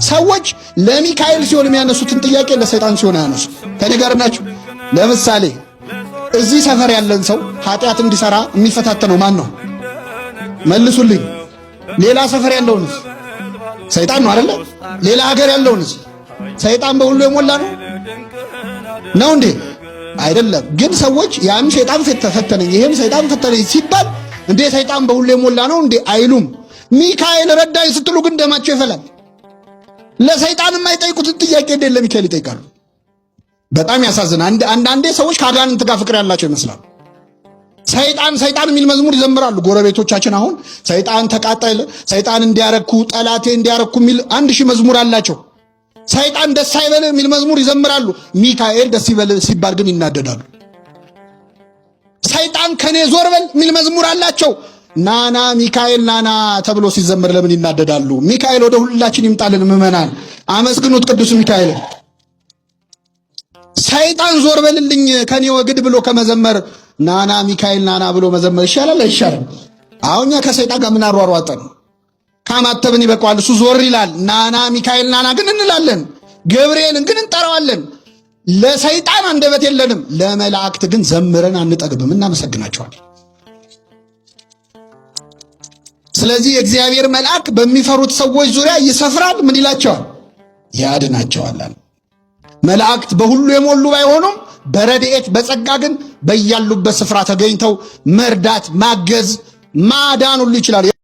ሰዎች ለሚካኤል ሲሆን የሚያነሱትን ጥያቄ ለሰይጣን ሲሆን ያነሱ ከነገርናችሁ። ለምሳሌ እዚህ ሰፈር ያለን ሰው ኃጢአት እንዲሰራ የሚፈታተነው ማን ነው? መልሱልኝ። ሌላ ሰፈር ያለውንስ ሰይጣን ነው አይደለ? ሌላ ሀገር ያለውንስ ሰይጣን በሁሉ የሞላ ነው እንዴ? አይደለም። ግን ሰዎች ያም ሰይጣን ፈተነኝ ይሄም ሰይጣን ፈተነኝ ሲባል እንዴ ሰይጣን በሁሉ የሞላ ነው እንዴ አይሉም። ሚካኤል ረዳኝ ስትሉ ግን ደማቸው ይፈላል። ለሰይጣን የማይጠይቁትን ጥያቄ እንዴ ለሚካኤል ይጠይቃሉ? በጣም ያሳዝናል። አንዳንዴ ሰዎች ከአጋንንት ጋር ፍቅር ያላቸው ይመስላል። ሰይጣን የሚል መዝሙር ይዘምራሉ ጎረቤቶቻችን። አሁን ሰይጣን ተቃጠለ፣ ሰይጣን እንዲያረኩ፣ ጠላቴ እንዲያረኩ የሚል 1000 መዝሙር አላቸው። ሰይጣን ደስ አይበል የሚል መዝሙር ይዘምራሉ። ሚካኤል ደስ ይበል ሲባል ግን ይናደዳሉ። ሰይጣን ከኔ ዞር በል የሚል መዝሙር አላቸው። ናና ሚካኤል ናና ተብሎ ሲዘምር ለምን ይናደዳሉ? ሚካኤል ወደ ሁላችን ይምጣልን። ምዕመናን አመስግኑት ቅዱስ ሚካኤል። ሰይጣን ዞር በልልኝ ከኔ ወግድ ብሎ ከመዘመር ናና ሚካኤል ናና ብሎ መዘመር ይሻላል አይሻልም? አሁን እኛ ከሰይጣን ጋር ምን አሯሯጠን? ካማተብን ይበቃዋል። እሱ ዞር ይላል። ናና ሚካኤል ናና ግን እንላለን። ገብርኤልን ግን እንጠራዋለን። ለሰይጣን አንደበት የለንም። ለመላእክት ግን ዘምረን አንጠግብም፣ እናመሰግናቸዋለን። ስለዚህ የእግዚአብሔር መልአክ በሚፈሩት ሰዎች ዙሪያ ይሰፍራል። ምን ይላቸዋል? ያድናቸዋል። መላእክት በሁሉ የሞሉ ባይሆኑም በረድኤት በጸጋ ግን በያሉበት ስፍራ ተገኝተው መርዳት፣ ማገዝ፣ ማዳን ሁሉ ይችላል።